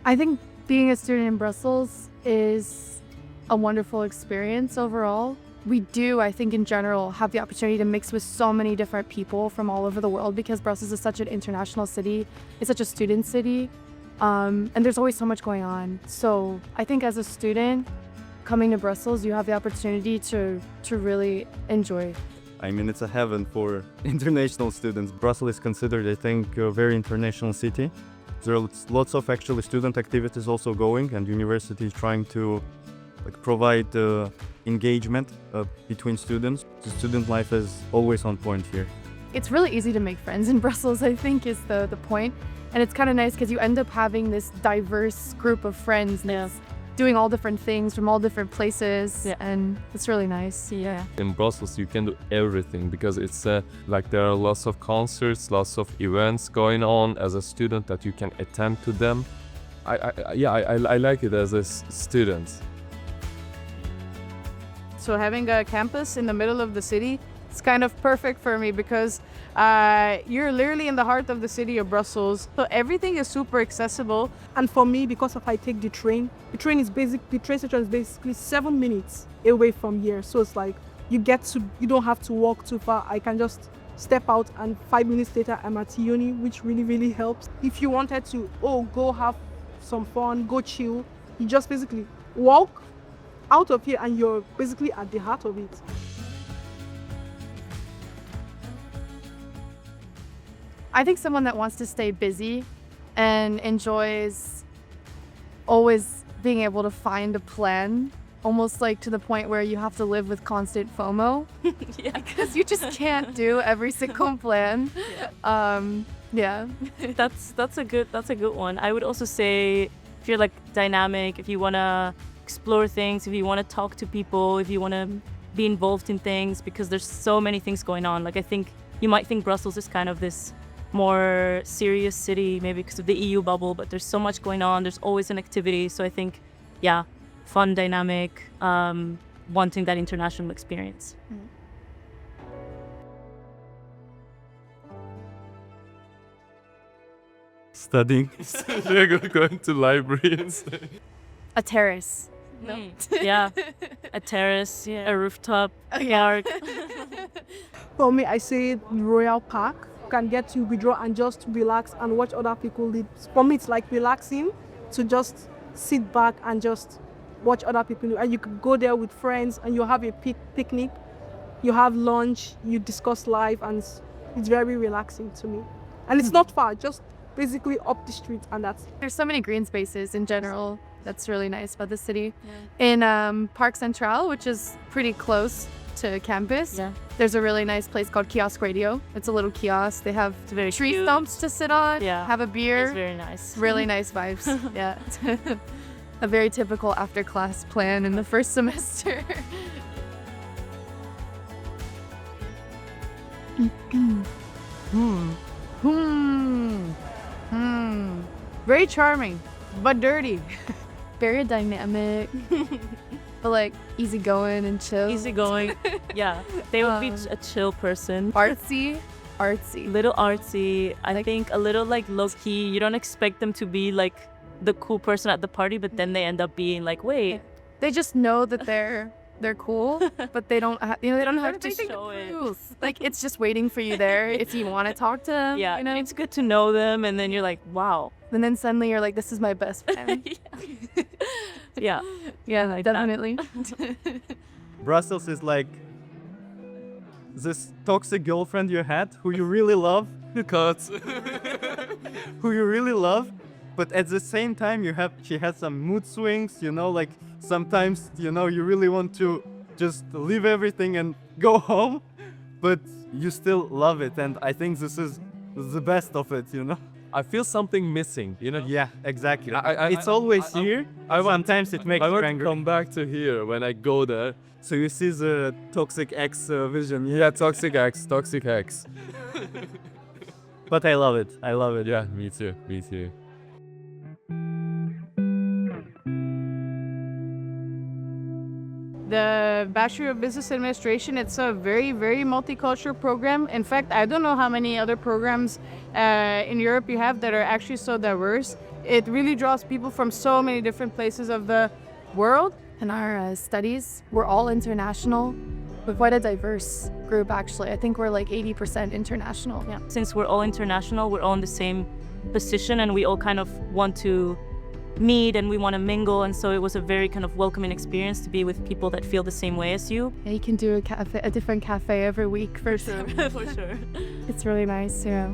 I think being a student in Brussels is a wonderful experience overall. We do, I think in general, have the opportunity to mix with so many different people from all over the world because Brussels is such an international city. It's such a student city. And there's always so much going on. So I think as a student coming to Brussels, you have the opportunity to really enjoy. I mean, it's a heaven for international students. Brussels is considered, I think, a very international city. There are lots of actually student activities also going, and university is trying to provide engagement between students. The student life is always on point here. It's really easy to make friends in Brussels, I think, is the point. And it's kind of nice because you end up having this diverse group of friends that's doing all different things from all different places, and it's really nice. Yeah. In Brussels, you can do everything because it's like there are lots of concerts, lots of events going on as a student that you can attend to them. I like it as a student. So having a campus in the middle of the city, it's kind of perfect for me because you're literally in the heart of the city of Brussels. So everything is super accessible. And for me, because I take the train station is basically 7 minutes away from here. So it's like you don't have to walk too far. I can just step out and 5 minutes later I'm at uni, which really, really helps. If you wanted to, go have some fun, go chill, you just basically walk out of here and you're basically at the heart of it. I think someone that wants to stay busy and enjoys always being able to find a plan, almost like to the point where you have to live with constant FOMO. Because you just can't do every single plan. That's a good one. I would also say if you're dynamic, if you want to explore things, if you want to talk to people, if you want to be involved in things, because there's so many things going on. I think you might think Brussels is kind of this more serious city, maybe because of the EU bubble, but there's so much going on. There's always an activity. So I think, fun, dynamic, wanting that international experience. Studying. We're going to libraries. A terrace. A terrace, a rooftop, park. For me, I say Royal Park. You can get to withdraw and just relax and watch other people live. For me, it's like relaxing to just sit back and just watch other people. And you could go there with friends and you have a picnic, you have lunch, you discuss life, and it's very relaxing to me. And it's not far, just basically up the street, and that's. There's so many green spaces in general. That's really nice about the city. In Park Central, which is pretty close to campus, there's a really nice place called Kiosk Radio. It's a little kiosk. They have very tree cute stumps to sit on, have a beer. It's very nice. Really nice vibes. A very typical after class plan in the first semester. Very charming, but dirty. Very dynamic, but easygoing and chill. Easygoing, They would be a chill person. Artsy. Little artsy. I think a little low-key. You don't expect them to be the cool person at the party, but then they end up being wait. They just know that they're cool, but they don't they don't have to show it. It's just waiting for you there if you want to talk to them. It's good to know them, and then you're like, wow. And then suddenly you're like, this is my best friend. Definitely. Brussels is like this toxic girlfriend you had who you really love. Who you really love, but at the same time she has some mood swings, sometimes you really want to just leave everything and go home, but you still love it, and I think this is the best of it. I feel something missing, Yeah, exactly. It's always here. Sometimes it makes I you want angry. to come back to here when I go there. So you see the toxic ex vision. Yeah, toxic ex. But I love it. Yeah, me too. The Bachelor of Business Administration, it's a very, very multicultural program. In fact, I don't know how many other programs in Europe you have that are actually so diverse. It really draws people from so many different places of the world. In our studies, we're all international. We're quite a diverse group, actually. I think we're like 80% international. Yeah. Since we're all international, we're all in the same position and we all kind of want to meet and we want to mingle, and so it was a very kind of welcoming experience to be with people that feel the same way as you. Yeah, you can do a different cafe every week for sure. For sure. It's really nice, yeah.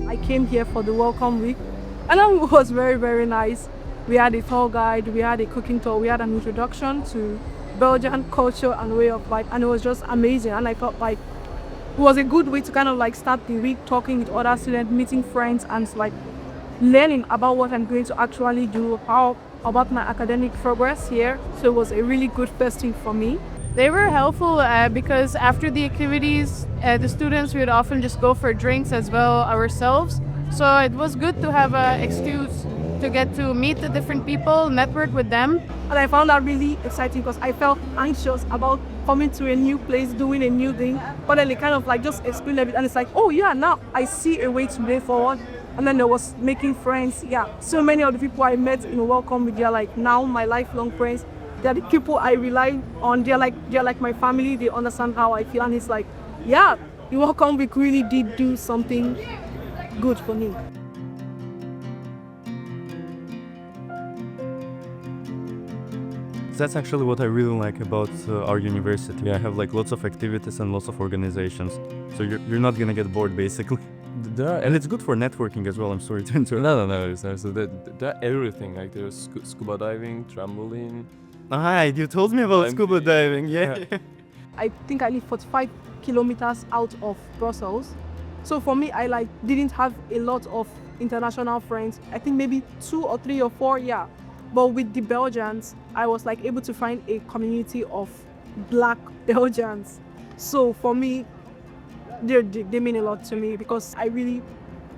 I came here for the welcome week, and it was very, very nice. We had a tour guide, we had a cooking tour, we had an introduction to Belgian culture and way of life, and it was just amazing. And I felt like it was a good way to kind of like start the week talking with other students, meeting friends, and like learning about what I'm going to actually do, how about my academic progress here. So it was a really good first thing for me. They were helpful because after the activities, the students would often just go for drinks as well ourselves. So it was good to have an excuse to get to meet the different people, network with them. And I found that really exciting because I felt anxious about coming to a new place, doing a new thing. But then they kind of like just explained a bit, and it's like, oh yeah, now I see a way to move forward. And then there was making friends. Yeah, so many of the people I met in Welcome Week, they're like now my lifelong friends. They're the people I rely on. They're like my family. They understand how I feel, and it's like, yeah, the Welcome Week really did do something good for me. That's actually what I really like about our university. I have like lots of activities and lots of organizations. So you're not gonna get bored basically. And it's good for networking as well. I'm sorry to interrupt. No. So there everything. Like there's scuba diving, trampoline. Hi, you told me about scuba diving. Yeah. I think I live 45 kilometers out of Brussels. So for me, I like didn't have a lot of international friends. I think maybe 2 or 3 or 4, yeah. But with the Belgians, I was like able to find a community of Black Belgians. So for me, they mean a lot to me because I really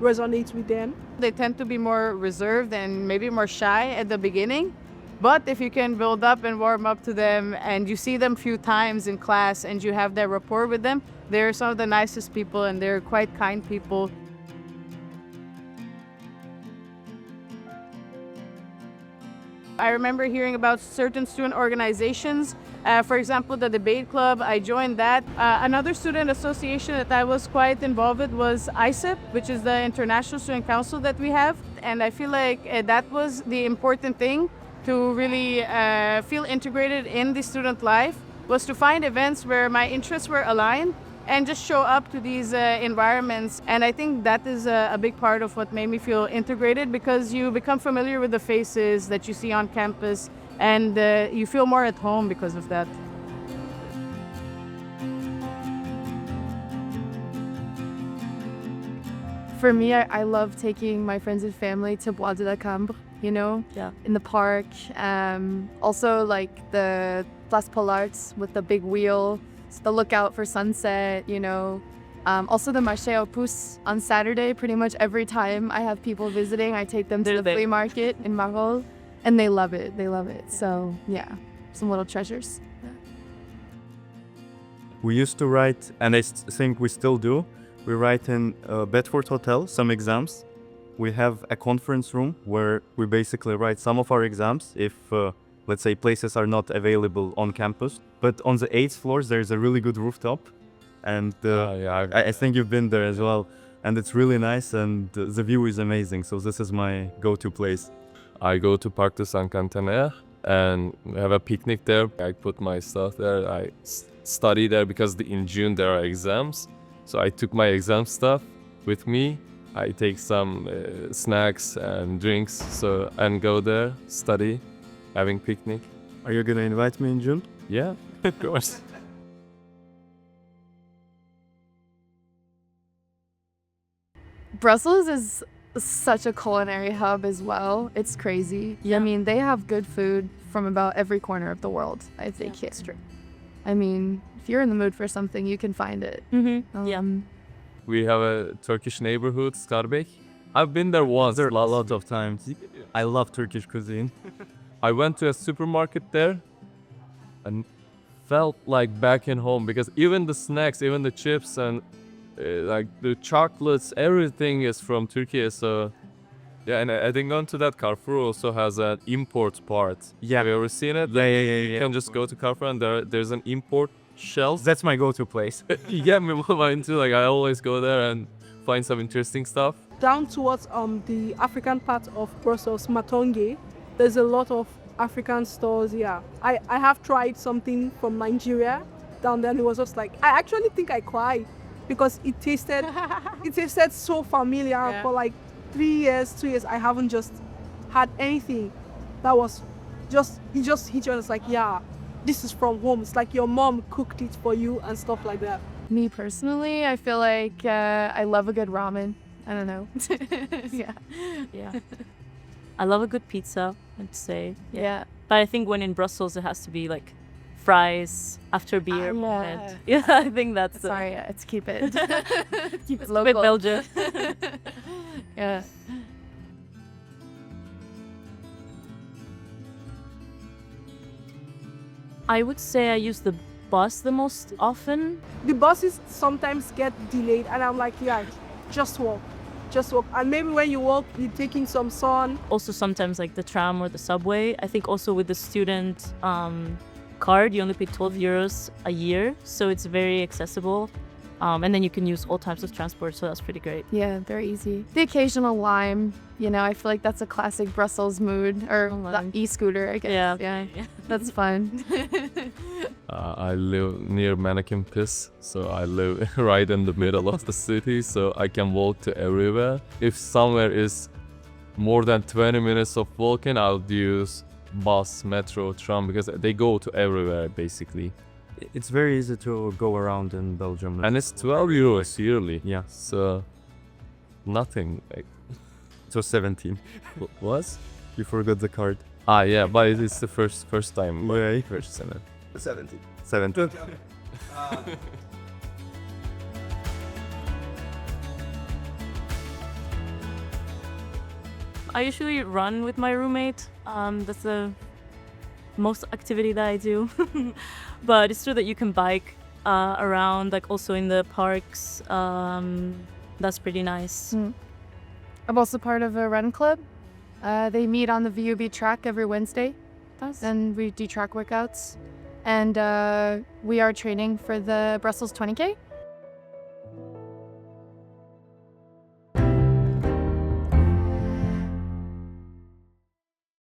resonate with them. They tend to be more reserved and maybe more shy at the beginning. But if you can build up and warm up to them and you see them a few times in class and you have that rapport with them, they're some of the nicest people and they're quite kind people. I remember hearing about certain student organizations. For example, the debate club, I joined that. Another student association that I was quite involved with was ISEP, which is the International Student Council that we have. And I feel like that was the important thing to really feel integrated in the student life, was to find events where my interests were aligned and just show up to these environments. And I think that is a big part of what made me feel integrated, because you become familiar with the faces that you see on campus and you feel more at home because of that. For me, I love taking my friends and family to Bois de la Cambre, you know, in the park. Also like the Place Pollards with the big wheel, the lookout for sunset, you know. Also the Marché aux Puces on Saturday. Pretty much every time I have people visiting, I take them to the flea market in Marol, and they love it. They love it. So yeah, some little treasures. We used to write, and I think we still do. We write in Bedford Hotel some exams. We have a conference room where we basically write some of our exams if, let's say, places are not available on campus. But on the 8th floor, there's a really good rooftop. And I think you've been there as well. And it's really nice and the view is amazing. So this is my go-to place. I go to Parc de Saint-Quentin and have a picnic there. I put my stuff there. I study there because in June there are exams. So I took my exam stuff with me. I take some snacks and drinks and go there, study, having picnic. Are you gonna invite me in June? Yeah, of course. Brussels is such a culinary hub as well. It's crazy. Yeah. I mean, they have good food from about every corner of the world, I think. Yeah, that's true. I mean, if you're in the mood for something, you can find it. Yeah. We have a Turkish neighborhood, Skarbek. I've been there once. There a lot of times. I love Turkish cuisine. I went to a supermarket there and felt like back in home because even the snacks, even the chips and like the chocolates, everything is from Turkey. So yeah, and adding on to that, Carrefour also has an import part. Yeah. Have you ever seen it? Yeah. You can just go to Carrefour and there's an import shelf. That's my go-to place. Yeah, mine too. Like I always go there and find some interesting stuff. Down towards the African part of Brussels, Matonge, there's a lot of African stores. Yeah, I have tried something from Nigeria down there, and it was just like, I actually think I cried because it tasted so familiar. Yeah. For like 2 years, I haven't just had anything that was it just hit you, and it's like, yeah, this is from home. It's like your mom cooked it for you and stuff like that. Me personally, I feel like I love a good ramen. I don't know. Yeah. Yeah. I love a good pizza, I'd say. Yeah. But I think when in Brussels, it has to be like fries after beer. Yeah. And yeah, I think that's Sorry, let's keep it. Keep it a bit local. Belgian. Yeah. I would say I use the bus the most often. The buses sometimes get delayed, and I'm like, yeah, just walk. And maybe when you walk, you're taking some sun. Also sometimes like the tram or the subway. I think also with the student card, you only pay 12 euros a year, so it's very accessible. And then you can use all types of transport, so that's pretty great. Yeah, very easy. The occasional lime, I feel like that's a classic Brussels mood, or Lime. e-scooter, I guess. Yeah. That's fun. I live near Mannequin Piss, so I live right in the middle of the city, so I can walk to everywhere. If somewhere is more than 20 minutes of walking, I'll use bus, metro, tram, because they go to everywhere basically. It's very easy to go around in Belgium. And it's 12 euros yearly. Yeah, So nothing. Like, so 17. was? You forgot the card. Ah, yeah, but it's the first time. Yeah. Purchasing it. 17. 17. I usually run with my roommate. That's the most activity that I do. But it's true that you can bike around, like also in the parks. That's pretty nice. I'm also part of a run club. They meet on the VUB track every Wednesday, and we do track workouts. And we are training for the Brussels 20K.